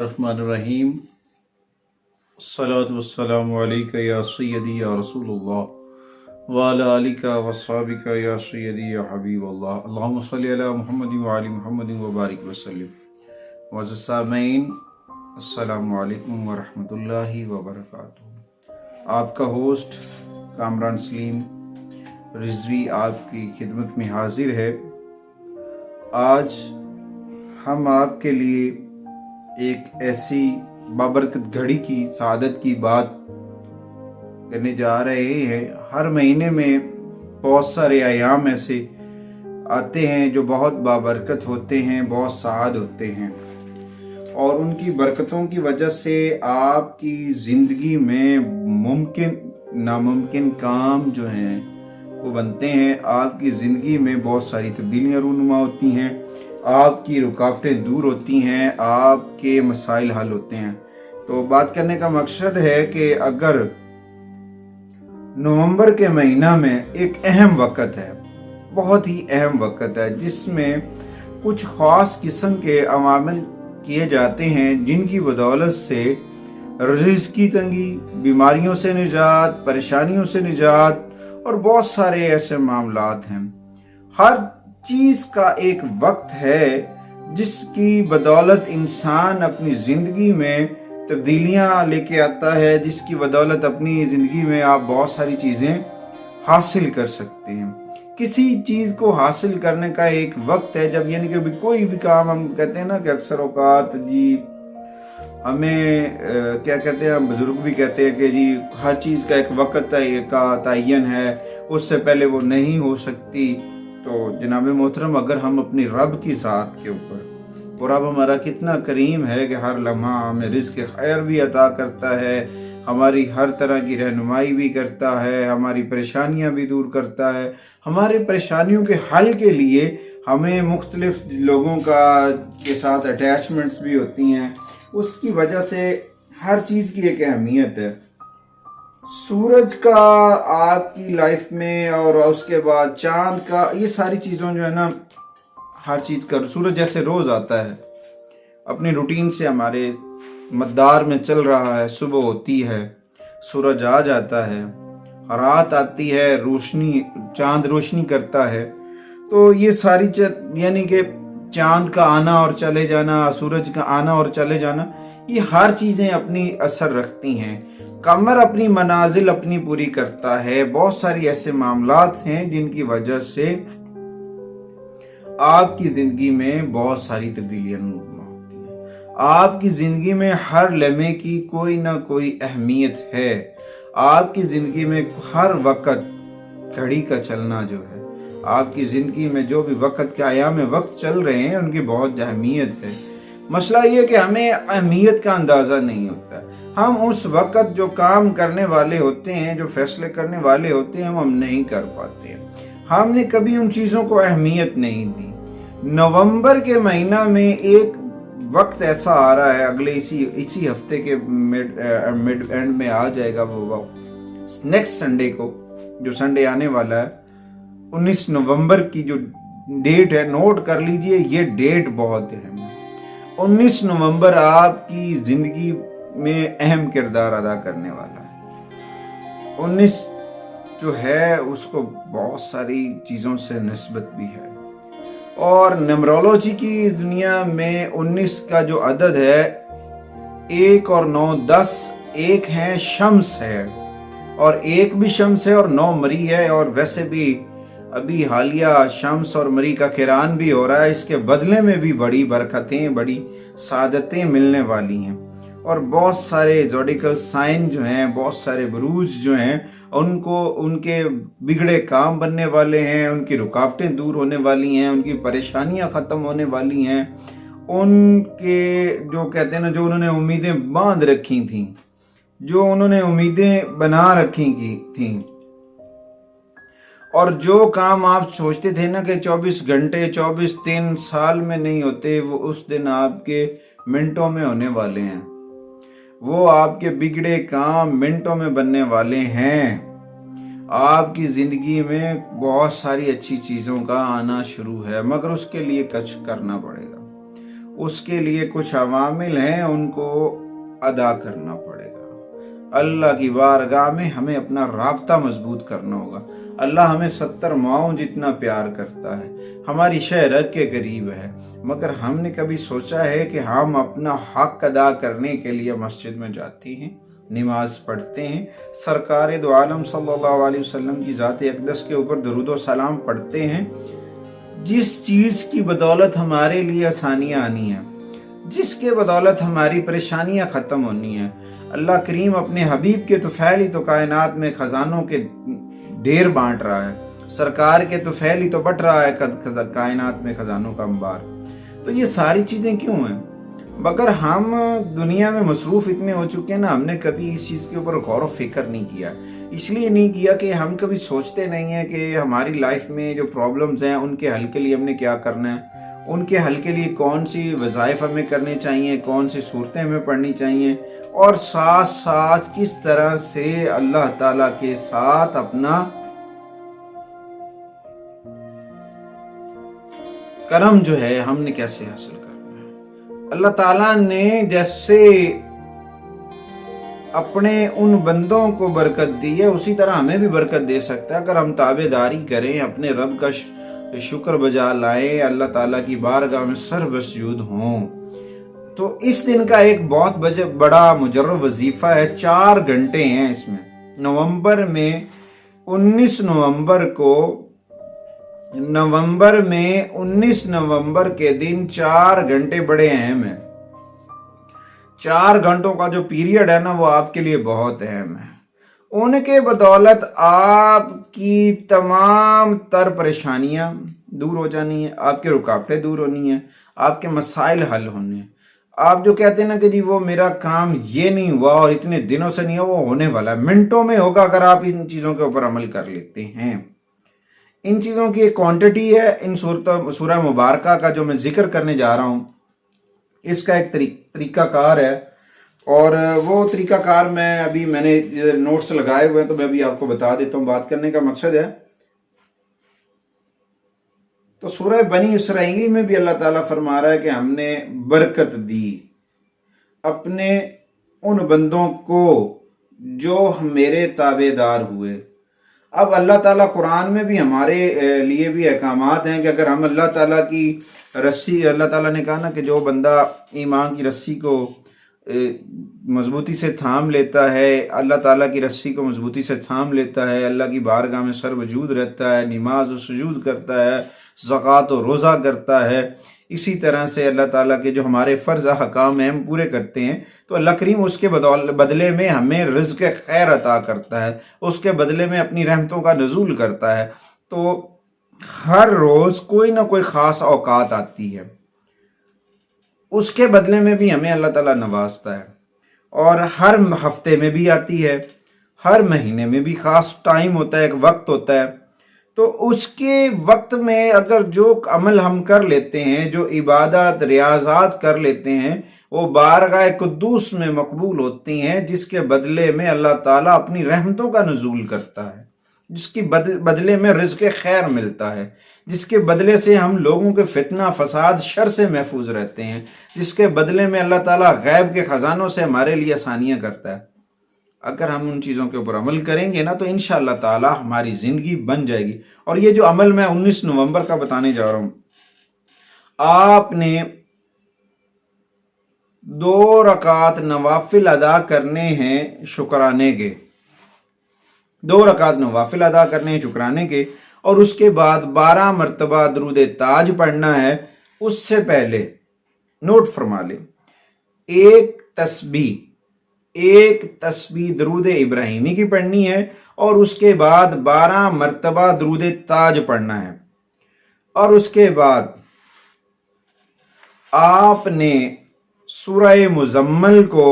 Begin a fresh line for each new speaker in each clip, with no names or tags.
बिस्मिल्लाहिर्रहमानिर्रहीम। अस्सलातु वस्सलामु अलैका या सय्यदी या रसूलुल्लाह व अला आलिका व अस्हाबिका या सय्यदी या हबीबल्लाह। अल्लाहुम्मा सल्लि अला मुहम्मदिन व आलि मुहम्मदिन व बारिक वसल्लिम। मुअज़्ज़िज़ सामीईन, अस्सलामु अलैकुम व रहमतुल्लाहि व बरकातुहू। आपका होस्ट कामरान सलीम रिजवी आपकी खिदमत में हाजिर है। आज हम आपके लिए एक ऐसी बाबरकत घड़ी की सआदत की बात करने जा रहे हैं। हर महीने में बहुत सारे अयाम ऐसे आते हैं जो बहुत बाबरकत होते हैं, बहुत सआद होते हैं, और उनकी बरकतों की वजह से आपकी ज़िंदगी में मुमकिन नामुमकिन काम जो हैं वो बनते हैं। आपकी ज़िंदगी में बहुत सारी तब्दीलियाँ रूनुमा होती हैं, आपकी रुकावटें दूर होती हैं, आपके मसाइल हल होते हैं। तो बात करने का मकसद है कि अगर नवंबर के महीना में एक अहम वक़्त है, बहुत ही अहम वक़्त है, जिसमें कुछ ख़ास किस्म के अमाल किए जाते हैं जिनकी बदौलत से रिज़्क़ की तंगी, बीमारियों से निजात, परेशानियों से निजात और बहुत सारे ऐसे मामलात हैं। हर चीज़ का एक वक्त है जिसकी बदौलत इंसान अपनी ज़िंदगी में तब्दीलियाँ लेके आता है, जिसकी बदौलत अपनी ज़िंदगी में आप बहुत सारी चीज़ें हासिल कर सकते हैं। किसी चीज़ को हासिल करने का एक वक्त है जब, यानी कि कोई भी काम, हम कहते हैं ना कि अक्सर औकात जी हमें क्या कहते हैं, बुजुर्ग भी कहते हैं कि जी हर चीज़ का एक वक्त का तयन है, उससे पहले वो नहीं हो सकती। तो जनाब मोहतरम, अगर हम अपनी रब की ज़ात के ऊपर, और रब हमारा कितना करीम है कि हर लम्हा हमें रिज़्क़ खैर भी अता करता है, हमारी हर तरह की रहनुमाई भी करता है, हमारी परेशानियां भी दूर करता है, हमारी परेशानियों के हल के लिए हमें मुख्तलिफ लोगों के साथ अटैचमेंट्स भी होती हैं। उसकी वजह से हर चीज़ की एक अहमियत है। सूरज का आपकी लाइफ में, और उसके बाद चांद का, ये सारी चीज़ों जो है ना, हर चीज़ का, सूरज जैसे रोज़ आता है अपनी रूटीन से हमारे मदार में चल रहा है, सुबह होती है, सूरज आ जाता है, रात आती है, रोशनी, चांद रोशनी करता है। तो ये सारी यानी कि चांद का आना और चले जाना, सूरज का आना और चले जाना, ये हर चीज़ें अपनी असर रखती हैं। कमर अपनी मनाजिल अपनी पूरी करता है। बहुत सारी ऐसे मामलात हैं जिनकी वजह से आपकी ज़िंदगी में बहुत सारी तब्दीलियाँ होती हैं। आपकी ज़िंदगी में हर लम्हे की कोई ना कोई अहमियत है। आपकी ज़िंदगी में हर वक़्त घड़ी का चलना जो है, आपकी ज़िंदगी में जो भी वक़्त के आयाम वक्त चल रहे हैं उनकी बहुत अहमियत है। मसला ये कि हमें अहमियत का अंदाज़ा नहीं होता। हम उस वक़्त जो काम करने वाले होते हैं, जो फैसले करने वाले होते हैं, हम नहीं कर पाते हैं। हमने कभी उन चीज़ों को अहमियत नहीं दी। नवंबर के महीना में एक वक्त ऐसा आ रहा है, अगले इसी हफ्ते के मिड एंड में आ जाएगा वो वक्त, नेक्स्ट संडे को, जो संडे आने वाला है, 19 नवंबर की जो डेट है, नोट कर लीजिए, ये डेट बहुत अहम है। 19 नवंबर आपकी ज़िंदगी में अहम किरदार अदा करने वाला है। 19 जो है उसको बहुत सारी चीज़ों से निस्बत भी है, और न्यूमरोलॉजी की दुनिया में 19 का जो अदद है, 1 और 9 10, एक है शम्स है, और एक भी शम्स है और 9 मरी है। और वैसे भी अभी हालिया शम्स और मरी का किरान भी हो रहा है। इसके बदले में भी बड़ी बरकतें, बड़ी सादतें मिलने वाली हैं, और बहुत सारे ज़ोडिकल साइन जो हैं, बहुत सारे बुरूज जो हैं, उनको उनके बिगड़े काम बनने वाले हैं, उनकी रुकावटें दूर होने वाली हैं, उनकी परेशानियां ख़त्म होने वाली हैं। उनके जो कहते हैं ना, जो उन्होंने उम्मीदें बांध रखी थी, जो उन्होंने उम्मीदें बना रखी थी, और जो काम आप सोचते थे ना कि 24 घंटे 24 दिन साल में नहीं होते, वो उस दिन आपके मिनटों में होने वाले हैं। वो आपके बिगड़े काम मिनटों में बनने वाले हैं। आपकी ज़िंदगी में बहुत सारी अच्छी चीज़ों का आना शुरू है, मगर उसके लिए कुछ करना पड़ेगा। اس کے لیے کچھ عوامل ہیں، ان کو ادا کرنا پڑے گا۔ اللہ کی بارگاہ میں ہمیں اپنا رابطہ مضبوط کرنا ہوگا۔ اللہ ہمیں 70 ماؤں جتنا پیار کرتا ہے، ہماری شہرت کے قریب ہے، مگر ہم نے کبھی سوچا ہے کہ ہم اپنا حق ادا کرنے کے لیے مسجد میں جاتے ہیں، نماز پڑھتے ہیں، سرکار دو عالم صلی اللہ علیہ وسلم کی ذات اقدس کے اوپر درود و سلام پڑھتے ہیں، جس چیز کی بدولت ہمارے لیے آسانیاں آنی ہیں، جس کے بدولت ہماری پریشانیاں ختم ہونی ہیں۔ اللہ کریم اپنے حبیب کے طفیل ہی تو کائنات میں خزانوں کے ڈھیر بانٹ رہا ہے، سرکار کے طفیل ہی تو بٹ رہا ہے کائنات میں خزانوں کا انبار۔ تو یہ ساری چیزیں کیوں ہیں؟ مگر ہم دنیا میں مصروف اتنے ہو چکے ہیں نا، ہم نے کبھی اس چیز کے اوپر غور و فکر نہیں کیا۔ اس لیے نہیں کیا کہ ہم کبھی سوچتے نہیں ہیں کہ ہماری لائف میں جو پرابلمز ہیں ان کے حل کے لیے ہم نے کیا کرنا ہے، ان کے حل کے لیے کون سی وظائف ہمیں کرنے چاہیے، کون سی صورتیں ہمیں پڑھنی چاہیے، اور ساتھ ساتھ کس طرح سے اللہ تعالیٰ کے ساتھ اپنا کرم جو ہے ہم نے کیسے حاصل کرنا ہے۔ اللہ تعالیٰ نے جیسے اپنے ان بندوں کو برکت دی ہے، اسی طرح ہمیں بھی برکت دے سکتا ہے اگر ہم تابع داری کریں، اپنے رب کا شکر بجا لائیں، اللہ تعالیٰ کی بارگاہ میں سر بسجود ہوں۔ تو اس دن کا ایک بہت بڑا مجرب وظیفہ ہے، 4 گھنٹے ہیں اس میں۔ نومبر میں 19 نومبر کے دن 4 گھنٹے بڑے اہم ہیں۔ 4 گھنٹوں کا جو پیریڈ ہے نا، وہ آپ کے لیے بہت اہم ہے۔ ان کے بدولت آپ کی تمام تر پریشانیاں دور ہو جانی ہیں، آپ کی رکاوٹیں دور ہونی ہیں، آپ کے مسائل حل ہونے ہیں۔ آپ جو کہتے ہیں نا کہ جی وہ میرا کام یہ نہیں ہوا اور اتنے دنوں سے نہیں ہوا، وہ ہونے والا ہے، منٹوں میں ہوگا اگر آپ ان چیزوں کے اوپر عمل کر لیتے ہیں۔ ان چیزوں کی ایک کوانٹٹی ہے، ان سورہ مبارکہ کا جو میں ذکر کرنے جا رہا ہوں، اس کا ایک طریقہ کار ہے، اور وہ طریقہ کار میں نے نوٹس لگائے ہوئے ہیں تو میں ابھی آپ کو بتا دیتا ہوں۔ بات کرنے کا مقصد ہے، تو سورہ بنی اسرائیل میں بھی اللہ تعالیٰ فرما رہا ہے کہ ہم نے برکت دی اپنے ان بندوں کو جو میرے تابع دار ہوئے۔ اب اللہ تعالیٰ قرآن میں بھی ہمارے لیے بھی احکامات ہیں کہ اگر ہم اللہ تعالیٰ کی رسی، اللہ تعالیٰ نے کہا نا کہ جو بندہ ایمان کی رسی کو مضبوطی سے تھام لیتا ہے، اللہ تعالیٰ کی رسی کو مضبوطی سے تھام لیتا ہے، اللہ کی بارگاہ میں سر وجود رہتا ہے، نماز و سجود کرتا ہے، زکوٰۃ و روزہ کرتا ہے، اسی طرح سے اللہ تعالیٰ کے جو ہمارے فرض احکام ہیں ہم پورے کرتے ہیں، تو اللہ کریم اس کے بدلے میں ہمیں رزق خیر عطا کرتا ہے، اس کے بدلے میں اپنی رحمتوں کا نزول کرتا ہے۔ تو ہر روز کوئی نہ کوئی خاص اوقات آتی ہے، اس کے بدلے میں بھی ہمیں اللہ تعالیٰ نوازتا ہے، اور ہر ہفتے میں بھی آتی ہے، ہر مہینے میں بھی خاص ٹائم ہوتا ہے، ایک وقت ہوتا ہے۔ تو اس کے وقت میں اگر جو عمل ہم کر لیتے ہیں، جو عبادات ریاضات کر لیتے ہیں، وہ بارگاہ قدوس میں مقبول ہوتی ہیں، جس کے بدلے میں اللہ تعالیٰ اپنی رحمتوں کا نزول کرتا ہے، جس کی بدلے میں رزق خیر ملتا ہے، جس کے بدلے سے ہم لوگوں کے فتنہ فساد شر سے محفوظ رہتے ہیں، جس کے بدلے میں اللہ تعالیٰ غیب کے خزانوں سے ہمارے لیے آسانیاں کرتا ہے۔ اگر ہم ان چیزوں کے اوپر عمل کریں گے نا تو انشاءاللہ تعالی ہماری زندگی بن جائے گی۔ اور یہ جو عمل میں 19 نومبر کا بتانے جا رہا ہوں، آپ نے 2 رکعت نوافل ادا کرنے ہیں شکرانے کے، 2 رکعت نوافل ادا کرنے ہیں شکرانے کے، اور اس کے بعد 12 مرتبہ درود تاج پڑھنا ہے۔ اس سے پہلے نوٹ فرما لیں، ایک تسبیح درود ابراہیمی کی پڑھنی ہے، اور اس کے بعد 12 مرتبہ درود تاج پڑھنا ہے، اور اس کے بعد آپ نے سورہ مزمل کو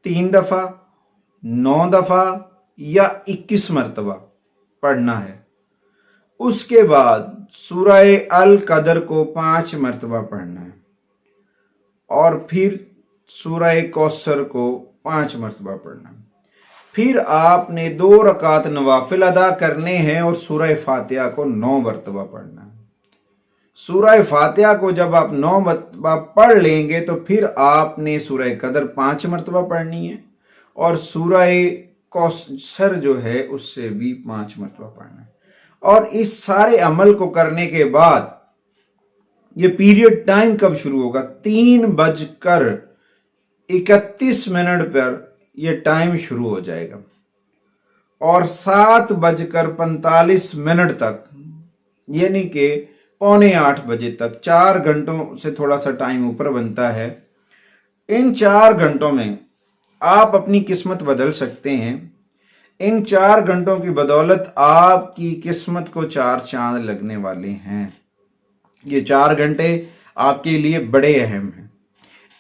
3 دفعہ، 9 دفعہ یا 21 مرتبہ پڑھنا ہے۔ اس کے بعد سورہ القدر کو 5 مرتبہ پڑھنا ہے، اور پھر سورہ کوثر کو 5 مرتبہ پڑھنا ہے۔ پھر آپ نے 2 رکعت نوافل ادا کرنے ہیں اور سورہ فاتحہ کو 9 مرتبہ پڑھنا ہے۔ सूरह फातिहा को जब आप 9 मरतबा पढ़ लेंगे तो फिर आपने सूरह कदर 5 मरतबा पढ़नी है और सूरह कौसर जो है उससे भी 5 मरतबा पढ़ना है। और इस सारे अमल को करने के बाद ये पीरियड टाइम कब शुरू होगा? 3:31 पर यह टाइम शुरू हो जाएगा और 7:45 तक, यानी कि 7:45 बजे तक, 4 घंटों से थोड़ा सा टाइम ऊपर बनता है। इन 4 घंटों में आप अपनी किस्मत बदल सकते हैं। इन 4 घंटों की बदौलत आपकी किस्मत को 4 चांद लगने वाले हैं। ये 4 घंटे आपके लिए बड़े अहम हैं।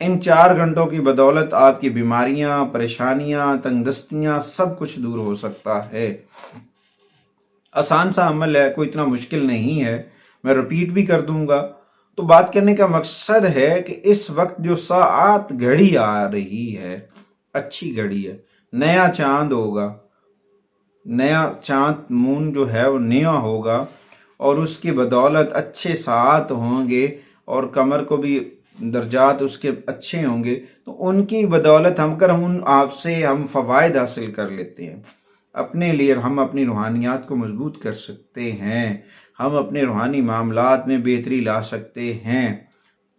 इन 4 घंटों की बदौलत आपकी बीमारियां, परेशानियां, तंगदस्तियां सब कुछ दूर हो सकता है। आसान सा अमल है, कोई इतना मुश्किल नहीं है। मैं रिपीट भी कर दूंगा। तो बात करने का मकसद है कि इस वक्त जो सात घड़ी आ रही है, अच्छी घड़ी है, नया चांद होगा, नया चांद मून जो है वो नया होगा और उसकी बदौलत अच्छे साथ होंगे और कमर को भी दर्जात उसके अच्छे होंगे। तो उनकी बदौलत हम आपसे हम फवायद हासिल कर लेते हैं अपने लिए। हम अपनी रूहानियात को मजबूत कर सकते हैं, हम अपने रूहानी मामलात में बेहतरी ला सकते हैं।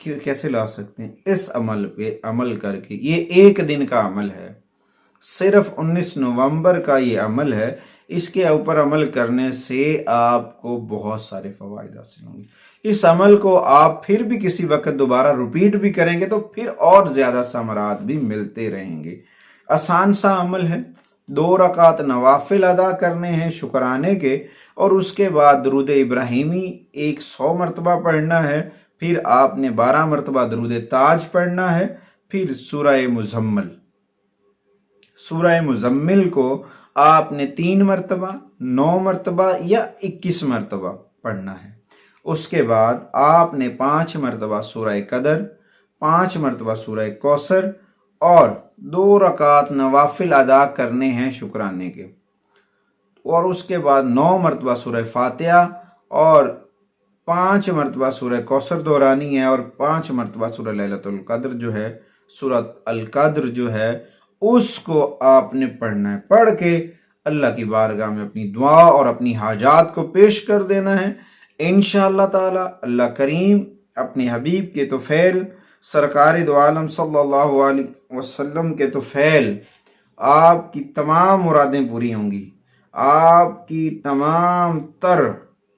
कैसे ला सकते हैं? इस अमल पे अमल करके। ये एक दिन का अमल है, सिर्फ 19 नवंबर का ये अमल है। इसके ऊपर अमल करने से आपको बहुत सारे फवायद हासिल होंगे। इस अमल को आप फिर भी किसी वक्त दोबारा रिपीट भी करेंगे तो फिर और ज्यादा समरात भी मिलते रहेंगे। आसान सा अमल है। 2 रकात नवाफिल अदा करने हैं शुक्राने के और उसके बाद दरूद इब्राहिमी 100 मरतबा पढ़ना है। फिर आपने 12 मरतबा दरूद ताज पढ़ना है। फिर सूरह मुजम्मिल को आपने 3 मरतबा, 9 मरतबा या 21 मरतबा पढ़ना है। उसके बाद आपने 5 मरतबा सूरह कदर, 5 मरतबा सूरह कौसर और 2 रकात नवाफिल अदा करने हैं शुक्राने के। और उसके बाद 9 मरतबा सूरह फातिहा और 5 मरतबा सूरह कौसर दोहरानी है और 5 मरतबा सूरह लैलतुल कद्र जो है, सूरत अल कद्र जो है, उसको आपने पढ़ना है। पढ़ के अल्लाह की बारगाह में अपनी दुआ और अपनी हाजात को पेश कर देना है। इंशाअल्लाह ताला अल्लाह करीम अपने हबीब के तुफैल सरकार दो आलम सल्लल्लाहु अलैहि वसल्लम के तुफैल आपकी तमाम मुरादें पूरी होंगी, आपकी तमाम तर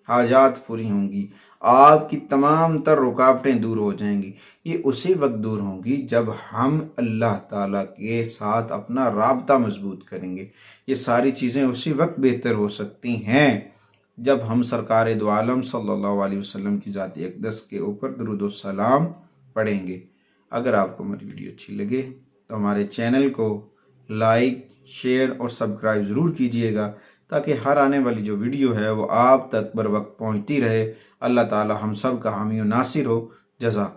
हाजात पूरी होंगी, आपकी तमाम तर रुकावटें दूर हो जाएंगी। ये उसी वक्त दूर होंगी जब हम अल्लाह ताला के साथ अपना राबता मजबूत करेंगे। ये सारी चीज़ें उसी वक्त बेहतर हो सकती हैं जब हम सरकार दो आलम सल्लल्लाहु अलैहि वसल्लम की ज़ात अक़दस के ऊपर दुरूद व सलाम पढ़ेंगे। अगर आपको हमारी वीडियो अच्छी लगे तो हमारे चैनल को लाइक, शेयर और सब्सक्राइब ज़रूर कीजिएगा ताकि हर आने वाली जो वीडियो है वो आप तक बर वक्त पहुँचती रहे। अल्लाह ताला हम सब का हामी व नासिर हो। जज़ाक।